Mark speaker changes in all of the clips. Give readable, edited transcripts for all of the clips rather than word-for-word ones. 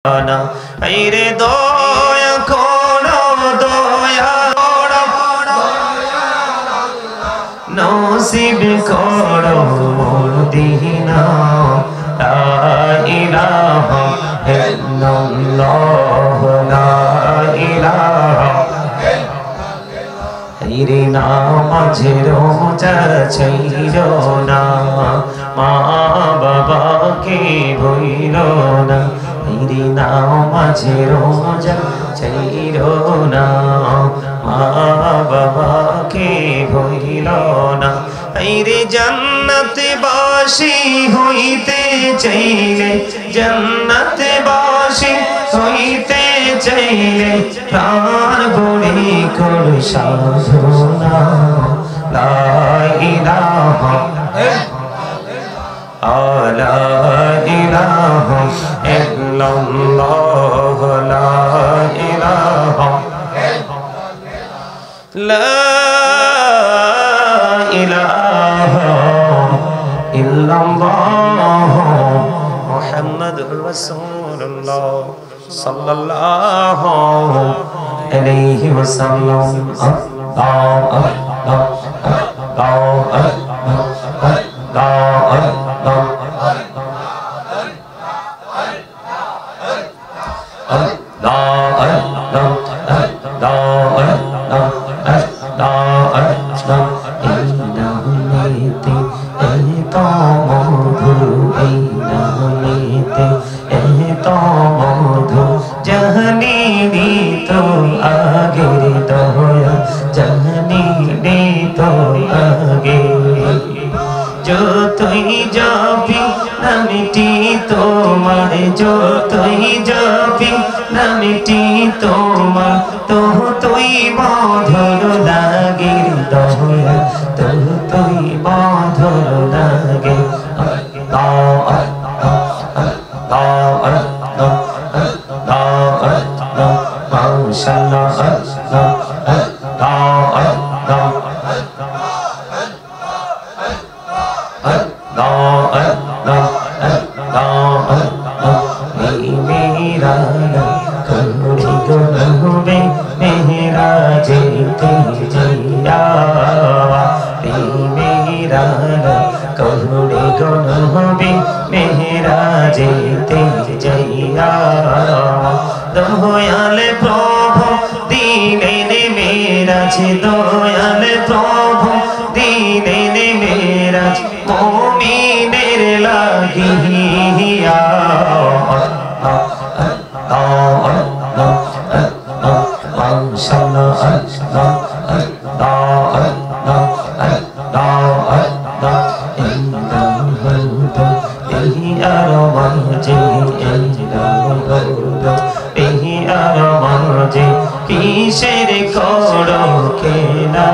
Speaker 1: আইরে দয়া করো দয়া নসিব করো মদিনা লা ইলাহা ইল্লাল্লাহ লা ইলাহা আইরে নামাজে রোজা ছাইরো না মা বাবাকে ভুইলো না আইরে নামাজে রোজা ছাইরো না মা বাবাকে ভুইলো না আইরে জান্নাতে বাসী হইতে চাইলে জান্নাতে বাসী হইতে চাইলে প্রাণ বলি কর সাধনা লা ইলাহা লা ইলাহা ইল্লাল্লাহ লা ইলাহা লা ইলাহা ইল্লাল্লাহ মুহাম্মাদুর রাসূলুল্লাহ সাল্লাল্লাহু আলাইহি ওয়াসাল্লাম যতই যাবি নামটি তোমার যতই যাবি নামটি তোমার ততই মধুর লাগে দয়া ততই মধুর লাগে দয়াল প্রভু দিলেন মেরাজ দয়াল প্রভু দিলেন মেরাজ মুমিনের লাগিয়া কিসের করো কেনা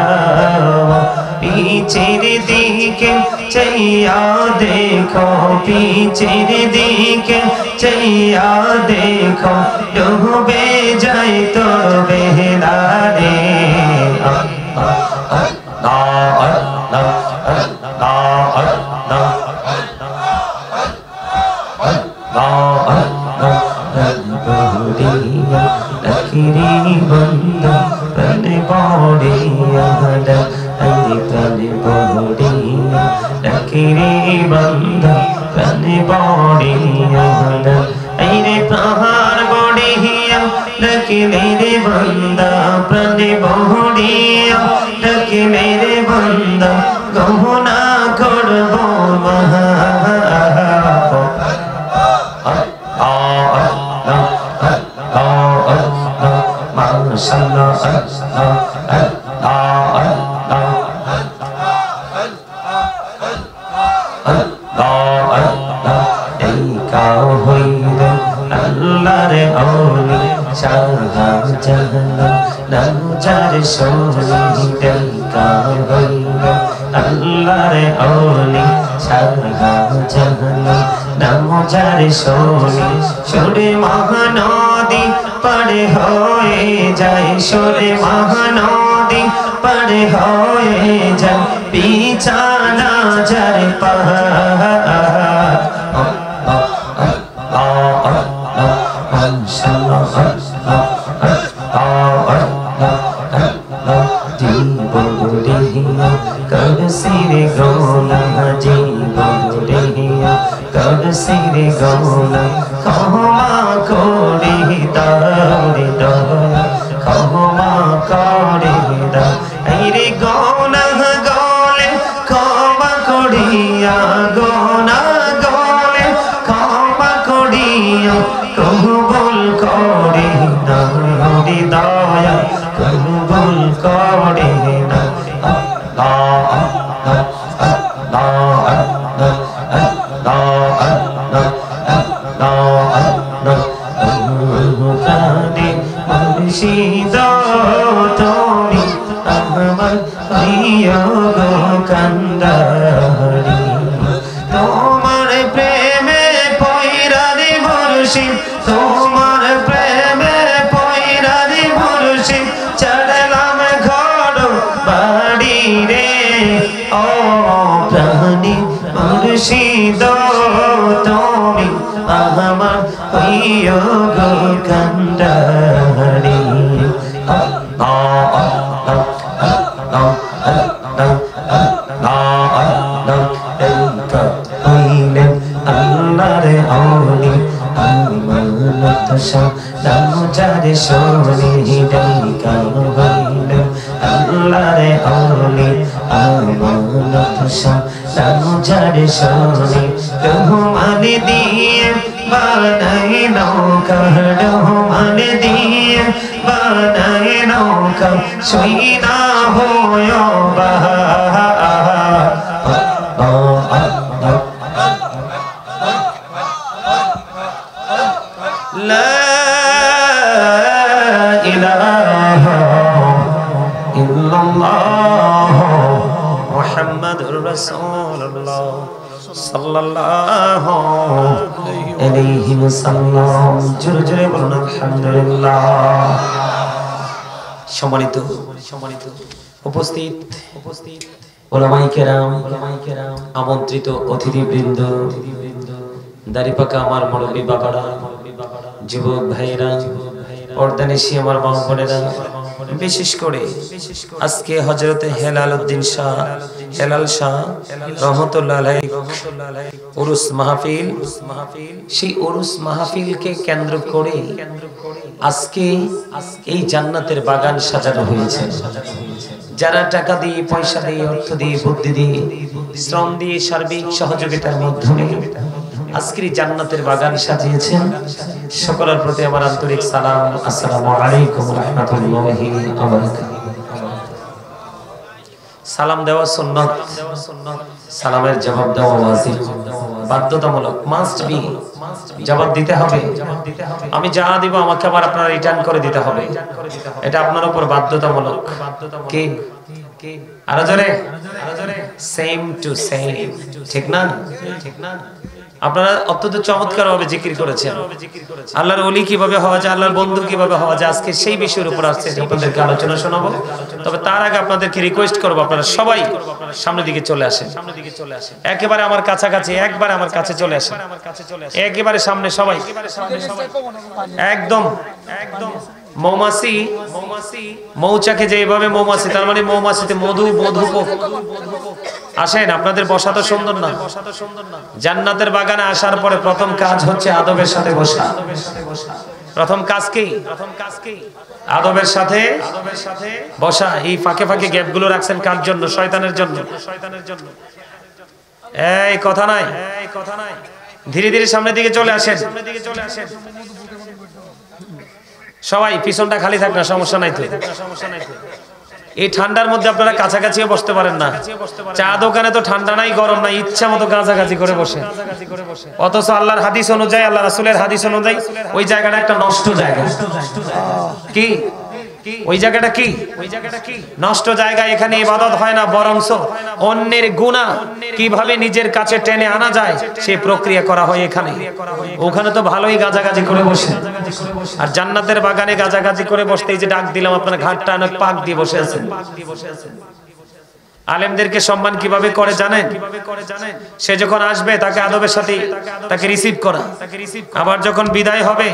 Speaker 1: পিছের দিকে চাইয়া দেখো পিছের দিকে চাইয়া দেখো ডুবে যায় তো বেলা রে বন্ধা প্রাণ বড়িয়া প্রাণ বড়িয়া ডাকিরে বন্ধা প্রাণ বড়িয়া আইরে প্রাণ বড়িয়া ডাকিলে রে বন্ধা প্রাণ বড়িয়া ডাকিলে রে বন্ধা গহনা করব মহা আল্লাহর ওলি শাহজাহান নাম যার সোনি সুরে মহানদী পার হয়ে যায় সুরে মহানদী পার হয়ে যায় বিছানা যার পাহাড় মাশাআল্লাহ জীবন দেহিয়া কর সিরে গোলা জীবন দেহিয়া কর সিরে গোলা ক্ষমা করে দাও রে দয়া ক্ষমা করে দাও এই রে গোনা গলে ক্ষমা করিয়া গোনা গলে ক্ষমা করিয়া কবুল করে দাও রে দয়া কবুল করে দাও আল্লাহ আল্লাহ আল্লাহ আল্লাহ আল্লাহ আল্লাহ আল্লাহ কানে মুর্শিদ তুমি আমার প্রিয় কান্দারি তোমার প্রেমে পয়রা রে মুর্শিদ তোমার প্রেমে পয়রা রে মুর্শিদ চড়লাম ঘর বাড়ি রে ও প্রাণী মুর্শিদ তুমি আমার প্রিয় কান্দারি আল্লাহর আউলি আমানত সালাম যারে শোনে ডাইকা হইলে আল্লাহর আউলি আমানত সালাম যারে শোনে রহমান দিয়ে বানাই নৌকা রহমান দিয়ে বানাই নৌকা সইনা হয় বাহা لا إله إلا الله محمد رسول الله صلى الله عليه وسلم জোরে জোরে বলুন আলহামদুলিল্লাহ সম্মানিত উপস্থিত উলামায়ে কেরাম আমন্ত্রিত অতিথিবৃন্দ দাড়িপাকা আমার মুরব্বি বাবারা যুবক ভাইরা পর্দানিশী আমার মা বোনেরা বিশেষ করে আজকে হযরতে হেলালউদ্দিন শাহ হেলাল শাহ রাহমাতুল্লাহ আলাইহি উরুস মাহফিল সেই উরুস মাহফিলকে কেন্দ্র করে আজকে এই জান্নাতের বাগান সাজানো হয়েছে যারা টাকা দিয়ে পয়সা দিয়ে অর্থ দিয়ে বুদ্ধি দিয়ে শ্রম দিয়ে সার্বিক সহযোগিতার মাধ্যমে আজকের জান্নাতের বাগান সাজিয়েছেন সকলের প্রতি আমার আন্তরিক সালাম আসসালামু আলাইকুম ওয়া রাহমাতুল্লাহি ওয়া বারাকাতুহু সালাম দেওয়া সুন্নাত সালামের জবাব দেওয়া ওয়াজিব বাধ্যতামূলক মাস্ট বি জবাব দিতে হবে আমি যা দিব আমাকে আবার আপনারা রিটার্ন করে দিতে হবে এটা আপনার উপর বাধ্যতামূলক কি আরো জোরে সেম টু সেম ঠিক না আপনারা অত্যন্ত চমৎকার ভাবে জিকির করেছেন আল্লাহর ওলি কিভাবে হওয়া যায় আল্লাহর বন্ধু কিভাবে হওয়া যায় আজকে সেই বিষয়ের উপর আসছে আপনাদেরকে আলোচনা শোনাবো তবে তার আগে আপনাদেরকে রিকোয়েস্ট করব আপনারা সবাই সামনের দিকে চলে আসেন একেবারে আমার কাছাকাছি একবার আমার কাছে চলে আসেন একেবারে সামনে সবাই একদম মৌমাছি মৌচাকে যেভাবে মৌমাছি তার মানে মৌমাছিতে মধু আসেন আপনাদের বসা তো সুন্দর না জান্নাতের বাগানে আসার পরে প্রথম কাজ হচ্ছে আদবের সাথে বসা প্রথম কাজ কি আদবের সাথে বসা এই ফাঁকে ফাঁকে গ্যাপগুলো রাখছেন কার জন্য শয়তানের জন্য এই কথা নাই ধীরে ধীরে সামনের দিকে চলে আসেন সবাই পিছনটা খালি থাক না সমস্যা নাই তো এই ঠান্ডার মধ্যে আপনারা কাছাকাছিও বসতে পারেন না চা দোকানে তো ঠান্ডা নাই গরম নাই ইচ্ছা মতো কাছাকাছি করে বসে অথচ আল্লাহর হাদিস অনুযায়ী আল্লাহ রাসূলের হাদিস অনুযায়ী ওই জায়গাটা একটা নষ্ট জায়গা কি ওই জায়গাটা কি নষ্ট জায়গা এখানে ইবাদত হয় না বরংস অন্যের গুনাহ কিভাবে নিজের কাছে টেনে আনা যায় সেই প্রক্রিয়া করা হয় এখানে ওখানে তো ভালোই গাজাগাজি করে বসে আর জান্নাতের বাগানে গাজাগাজি করে বসতে এই যে ডাক দিলাম আপনার ঘাটটা অনেক পাক দিয়ে বসে আছেন আলেমদেরকে সম্মান কিভাবে করে জানেন সে যখন আসবে তাকে আদবের সাথে তাকে রিসিভ করা আবার যখন বিদায় হবে